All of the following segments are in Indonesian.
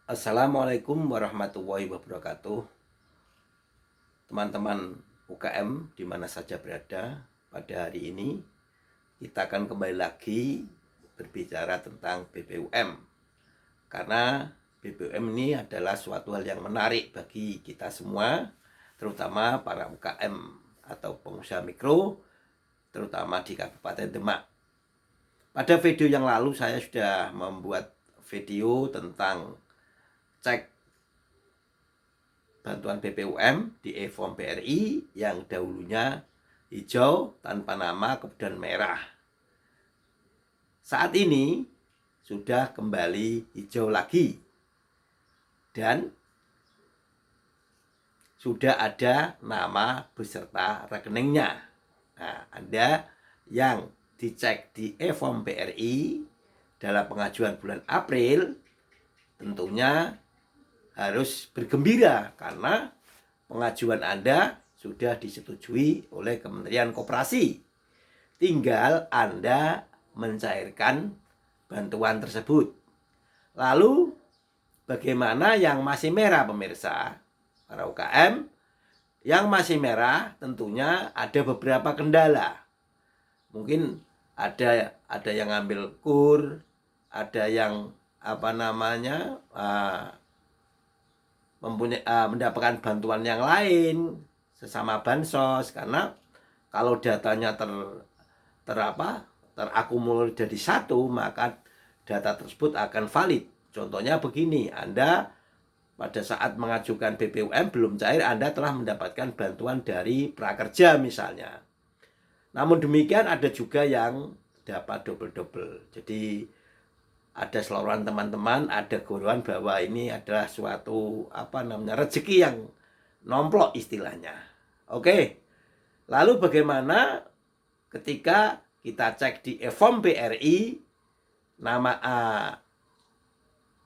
Assalamualaikum warahmatullahi wabarakatuh. Teman-teman UKM di mana saja berada, pada hari ini kita akan kembali lagi berbicara tentang BPUM. Karena BPUM ini adalah suatu hal yang menarik bagi kita semua, terutama para UKM atau pengusaha mikro, terutama di Kabupaten Demak. Pada video yang lalu saya sudah membuat video tentang cek bantuan BPUM di e-form BRI yang dahulunya hijau tanpa nama kemudian merah. Saat ini sudah kembali hijau lagi dan sudah ada nama beserta rekeningnya. Nah, Anda yang dicek di e-form BRI dalam pengajuan bulan April tentunya harus bergembira karena pengajuan Anda sudah disetujui oleh Kementerian Koperasi. Tinggal Anda mencairkan bantuan tersebut. Lalu bagaimana yang masih merah pemirsa? Para UKM yang masih merah tentunya ada beberapa kendala. Mungkin ada yang ambil kur, ada yang mendapatkan bantuan yang lain sesama bansos, karena kalau datanya terakumulasi jadi satu, maka data tersebut akan valid. Contohnya begini, Anda pada saat mengajukan BPUM belum cair, Anda telah mendapatkan bantuan dari prakerja misalnya. Namun demikian ada juga yang dapat double-double. Jadi ada seluruhan teman-teman, ada guruan bahwa ini adalah suatu rezeki yang nomplok istilahnya. Oke. Lalu bagaimana ketika kita cek di e-form BRI nama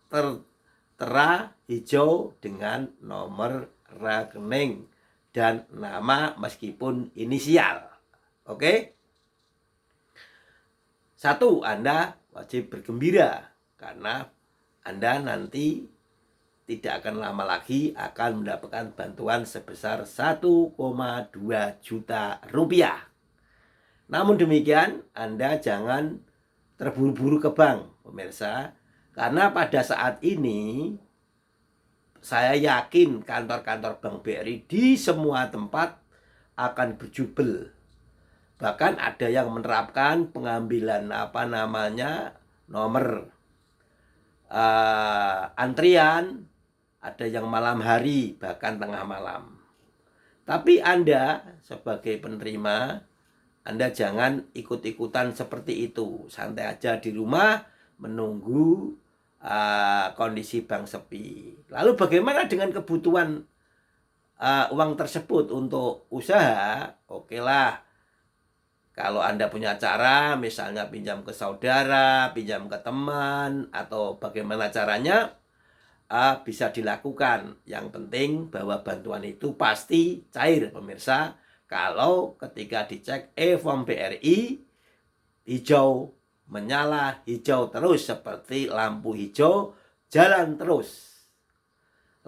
tertera hijau dengan nomor rekening dan nama meskipun inisial. Oke. Satu, Anda wajib bergembira karena Anda nanti tidak akan lama lagi akan mendapatkan bantuan sebesar 1,2 juta rupiah. Namun demikian, Anda jangan terburu-buru ke bank, pemirsa, karena pada saat ini saya yakin kantor-kantor Bank BRI di semua tempat akan berjubel. Bahkan ada yang menerapkan pengambilan nomor antrian, ada yang malam hari bahkan tengah malam. Tapi Anda sebagai penerima, Anda jangan ikut-ikutan seperti itu. Santai aja di rumah menunggu kondisi bank sepi. Lalu bagaimana dengan kebutuhan uang tersebut untuk usaha? Oke lah. Kalau Anda punya cara, misalnya pinjam ke saudara, pinjam ke teman, atau bagaimana caranya, bisa dilakukan. Yang penting bahwa bantuan itu pasti cair, pemirsa. Kalau ketika dicek e-form BRI, hijau menyala, hijau terus seperti lampu hijau, jalan terus.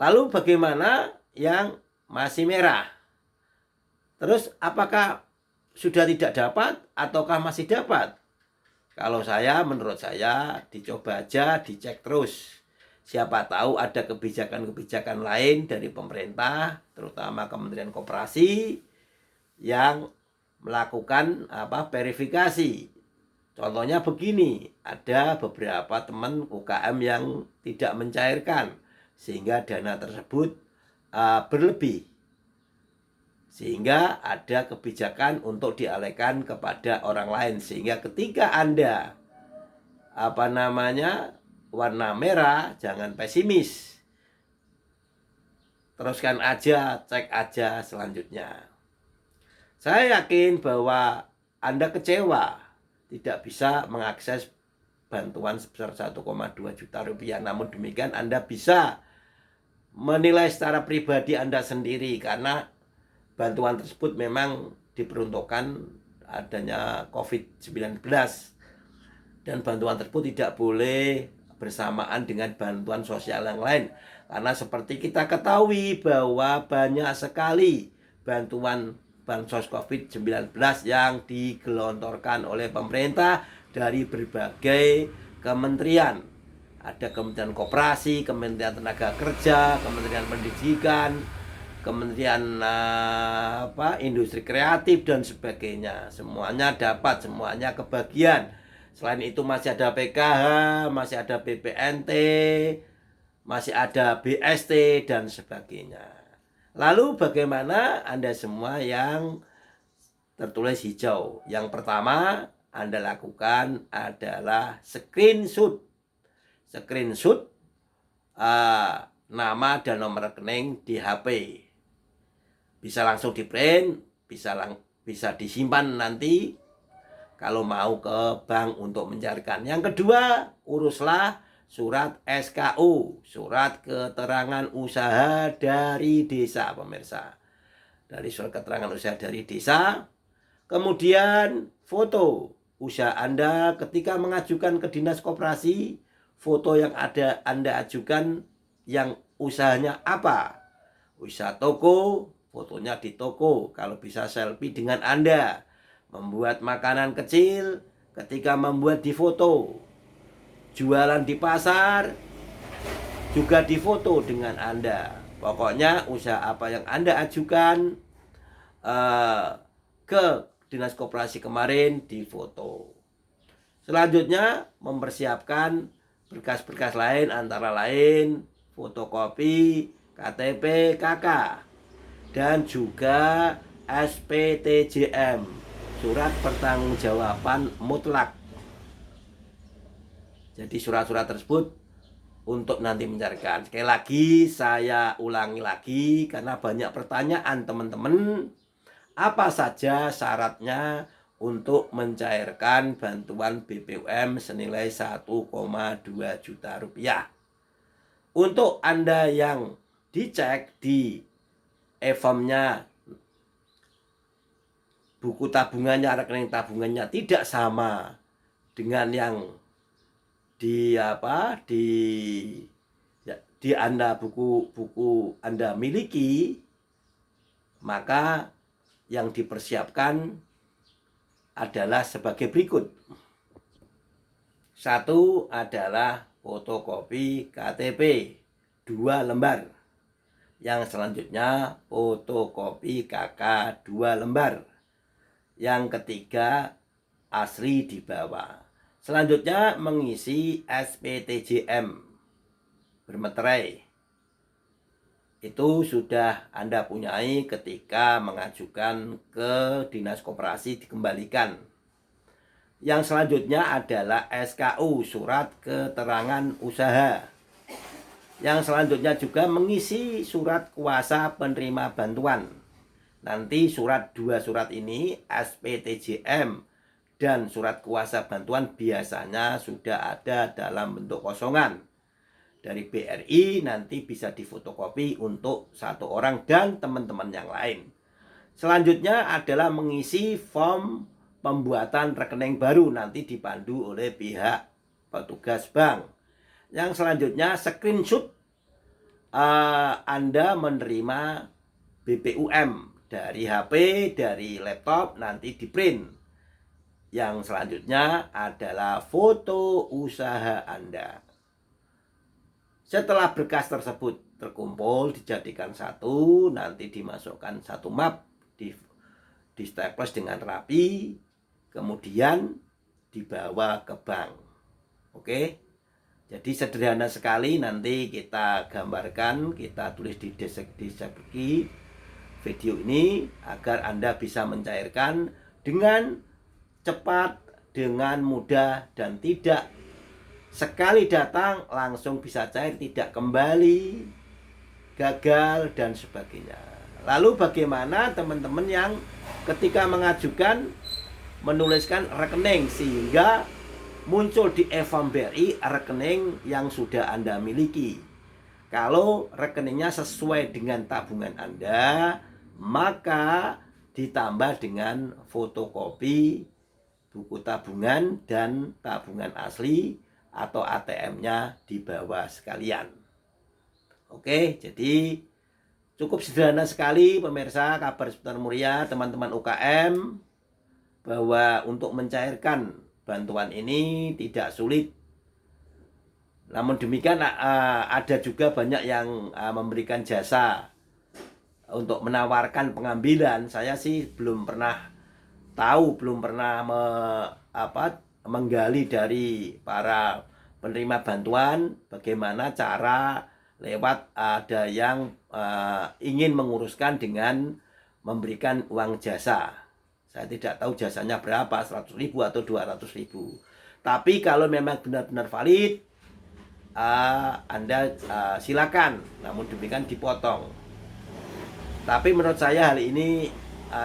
Lalu bagaimana yang masih merah? Terus apakah sudah tidak dapat ataukah masih dapat? Kalau menurut saya dicoba aja, dicek terus. Siapa tahu ada kebijakan-kebijakan lain dari pemerintah, terutama Kementerian Koperasi yang melakukan verifikasi. Contohnya begini, ada beberapa teman UKM yang tidak mencairkan sehingga dana tersebut berlebih. Sehingga ada kebijakan untuk dialihkan kepada orang lain. Sehingga ketika Anda warna merah, jangan pesimis. Teruskan aja, cek aja selanjutnya. Saya yakin bahwa Anda kecewa tidak bisa mengakses bantuan sebesar 1,2 juta rupiah. Namun demikian Anda bisa menilai secara pribadi Anda sendiri, karena bantuan tersebut memang diperuntukkan adanya COVID-19 dan bantuan tersebut tidak boleh bersamaan dengan bantuan sosial yang lain. Karena seperti kita ketahui bahwa banyak sekali bantuan bansos COVID-19 yang digelontorkan oleh pemerintah dari berbagai kementerian. Ada Kementerian Koperasi, Kementerian Tenaga Kerja, Kementerian Pendidikan, Kementerian Industri Kreatif dan sebagainya. Semuanya dapat, semuanya kebagian. Selain itu masih ada PKH, masih ada BPNT, masih ada BST dan sebagainya. Lalu bagaimana Anda semua yang tertulis hijau? Yang pertama Anda lakukan adalah screenshot nama dan nomor rekening di HP. Bisa langsung di print, bisa disimpan nanti kalau mau ke bank untuk mencarikan. Yang kedua, uruslah surat SKU, surat keterangan usaha dari desa, pemirsa. Dari surat keterangan usaha dari desa, kemudian foto usaha Anda ketika mengajukan ke dinas koperasi, foto yang ada Anda ajukan yang usahanya apa? Usaha toko, fotonya di toko, kalau bisa selfie dengan Anda. Membuat makanan kecil, ketika membuat di foto. Jualan di pasar, juga di foto dengan Anda. Pokoknya usaha apa yang Anda ajukan ke dinas koperasi kemarin di foto. Selanjutnya mempersiapkan berkas-berkas lain, antara lain fotokopi KTP KK dan juga SPTJM, surat pertanggungjawaban mutlak. Jadi surat-surat tersebut untuk nanti mencarikan. Sekali lagi saya ulangi lagi karena banyak pertanyaan teman-teman. Apa saja syaratnya untuk mencairkan bantuan BPUM senilai 1,2 juta rupiah? Untuk Anda yang dicek di e-formnya, buku tabungannya, rekening tabungannya tidak sama dengan yang di Anda, buku Anda miliki, maka yang dipersiapkan adalah sebagai berikut. Satu adalah fotokopi KTP 2 lembar. Yang selanjutnya fotokopi KK 2 lembar. Yang ketiga asli di bawah. Selanjutnya mengisi SPTJM bermeterai. Itu sudah Anda punyai ketika mengajukan ke dinas koperasi dikembalikan. Yang selanjutnya adalah SKU, surat keterangan usaha. Yang selanjutnya juga mengisi surat kuasa penerima bantuan. Nanti dua surat ini, SPTJM dan surat kuasa bantuan, biasanya sudah ada dalam bentuk kosongan. Dari BRI nanti bisa difotokopi untuk satu orang dan teman-teman yang lain. Selanjutnya adalah mengisi form pembuatan rekening baru, nanti dipandu oleh pihak petugas bank. Yang selanjutnya screenshot Anda menerima BPUM dari HP, dari laptop, nanti di print. Yang selanjutnya adalah foto usaha Anda. Setelah berkas tersebut terkumpul, dijadikan satu, nanti dimasukkan satu map, di staples dengan rapi, kemudian dibawa ke bank. Oke, jadi sederhana sekali. Nanti kita gambarkan, kita tulis di deskripsi video ini agar Anda bisa mencairkan dengan cepat, dengan mudah, dan tidak sekali datang langsung bisa cair, tidak kembali, gagal, dan sebagainya. Lalu bagaimana teman-teman yang ketika mengajukan menuliskan rekening sehingga muncul di e-form BRI rekening yang sudah Anda miliki? Kalau rekeningnya sesuai dengan tabungan Anda, maka ditambah dengan fotokopi buku tabungan dan tabungan asli atau ATM-nya dibawa sekalian. Oke, jadi cukup sederhana sekali pemirsa Kabar Seputar Muria, teman-teman UKM, bahwa untuk mencairkan bantuan ini tidak sulit. Namun demikian ada juga banyak yang memberikan jasa untuk menawarkan pengambilan. Saya sih belum pernah tahu, belum pernah menggali dari para penerima bantuan bagaimana cara lewat ada yang ingin menguruskan dengan memberikan uang jasa. Saya tidak tahu jasanya berapa, 100.000 atau 200.000. Tapi kalau memang benar-benar valid, Anda silakan, namun demikian dipotong. Tapi menurut saya hal ini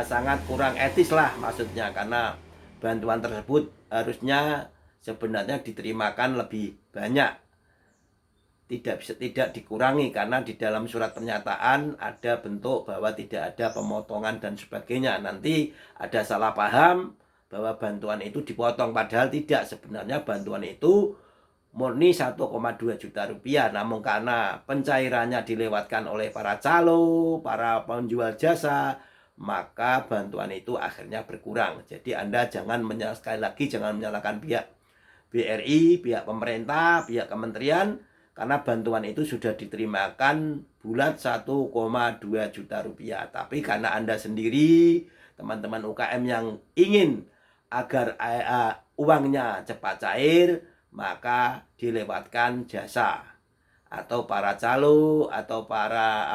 sangat kurang etis lah maksudnya, karena bantuan tersebut harusnya sebenarnya diterimakan lebih banyak, tidak dikurangi, karena di dalam surat pernyataan ada bentuk bahwa tidak ada pemotongan dan sebagainya. Nanti ada salah paham bahwa bantuan itu dipotong, padahal tidak. Sebenarnya bantuan itu murni 1,2 juta rupiah, namun karena pencairannya dilewatkan oleh para calo, para penjual jasa, maka bantuan itu akhirnya berkurang. Jadi Anda sekali lagi jangan menyalahkan pihak BRI, pihak pemerintah, pihak kementerian, karena bantuan itu sudah diterimakan bulat 1,2 juta rupiah. Tapi karena Anda sendiri, teman-teman UKM yang ingin agar uangnya cepat cair, maka dilewatkan jasa atau para calo atau para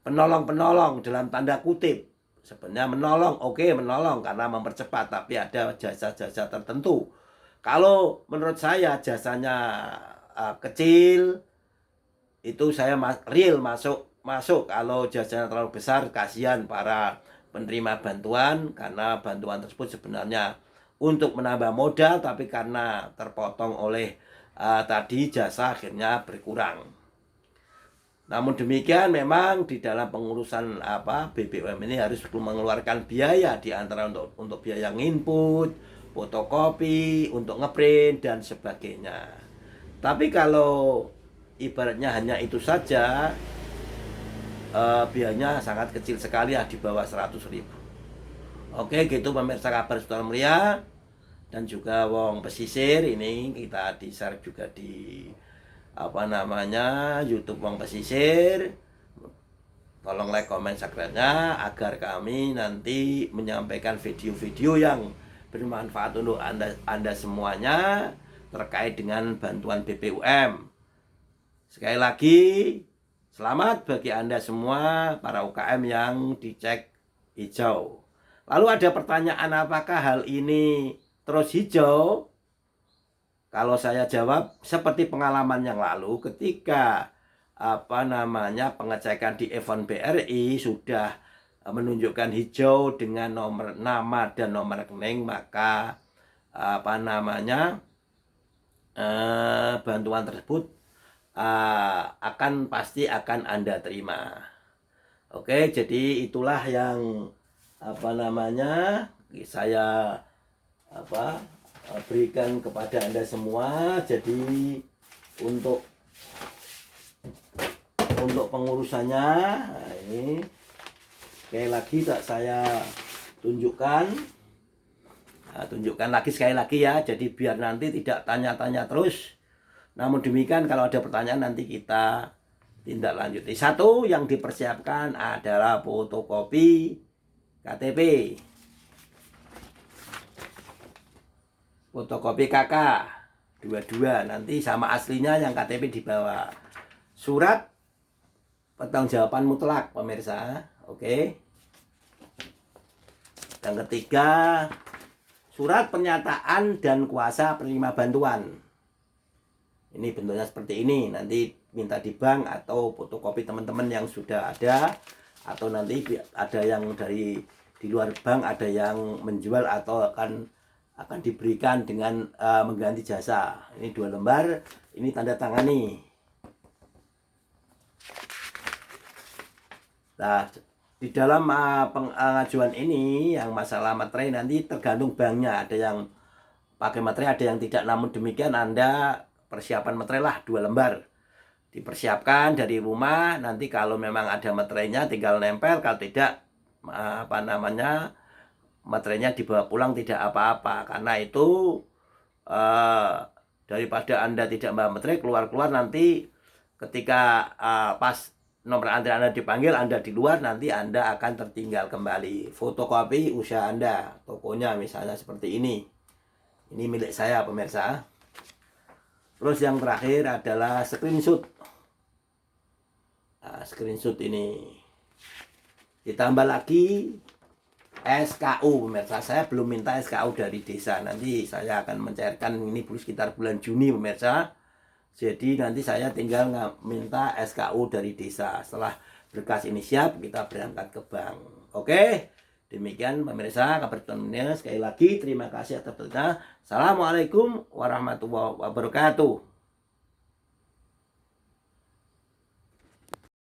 penolong-penolong dalam tanda kutip. Sebenarnya menolong, oke, menolong karena mempercepat, tapi ada jasa-jasa tertentu. Kalau menurut saya jasanya kecil, itu saya real masuk. Kalau jasanya terlalu besar, kasihan para penerima bantuan, karena bantuan tersebut sebenarnya untuk menambah modal, tapi karena terpotong oleh tadi jasa akhirnya berkurang. Namun demikian memang di dalam pengurusan BBUM ini harus mengeluarkan biaya, di antara untuk biaya input, fotokopi, untuk ngeprint dan sebagainya. Tapi kalau ibaratnya hanya itu saja, biayanya sangat kecil sekali ya, di bawah 100.000. Oke, gitu pemirsa Kabar Seputar Muria dan juga Wong Pesisir. Ini kita di-share juga di YouTube Wong Pesisir. Tolong like, komen, subscribe-nya agar kami nanti menyampaikan video-video yang bermanfaat untuk Anda semuanya terkait dengan bantuan BBUM. Sekali lagi, selamat bagi Anda semua para UKM yang dicek hijau. Lalu ada pertanyaan, apakah hal ini terus hijau? Kalau saya jawab seperti pengalaman yang lalu, ketika pengecekan di Event BRI sudah menunjukkan hijau dengan nomor nama dan nomor rekening, maka bantuan tersebut pasti akan Anda terima. Oke, jadi itulah yang saya berikan kepada Anda semua. Jadi untuk pengurusannya, ini sekali lagi saya tunjukkan lagi sekali lagi ya, jadi biar nanti tidak tanya-tanya terus. Namun demikian, kalau ada pertanyaan nanti kita tindak lanjuti. Satu yang dipersiapkan adalah fotokopi KTP, fotokopi KK dua-dua, nanti sama aslinya yang KTP dibawa. Surat pertanggungjawaban mutlak pemirsa. Oke. Yang ketiga, surat pernyataan dan kuasa penerima bantuan. Ini bentuknya seperti ini. Nanti minta di bank atau fotokopi teman-teman yang sudah ada, atau nanti ada yang dari di luar bank, ada yang menjual atau akan diberikan dengan mengganti jasa. Ini 2 lembar, ini tanda tangani. Nah, di dalam pengajuan ini yang masalah materai nanti tergantung banknya. Ada yang pakai materai, ada yang tidak. Namun demikian Anda persiapan materai lah 2 lembar. Dipersiapkan dari rumah, nanti kalau memang ada materainya tinggal nempel, kalau tidak materainya dibawa pulang tidak apa-apa. Karena itu daripada Anda tidak bawa materai, keluar-keluar nanti ketika pas nomor antrian Anda dipanggil, Anda di luar, nanti Anda akan tertinggal kembali. Fotokopi usaha Anda, tokonya misalnya seperti ini. Ini milik saya pemirsa. Terus yang terakhir adalah screenshot. Nah, screenshot ini ditambah lagi SKU pemirsa. Saya belum minta SKU dari desa. Nanti saya akan mencairkan ini sekitar bulan Juni pemirsa. Jadi nanti saya tinggal minta SKU dari desa. Setelah berkas ini siap, kita berangkat ke bank. Oke, demikian pemirsa kabar sekali lagi. Terima kasih atas perhatiannya. Assalamualaikum warahmatullahi wabarakatuh.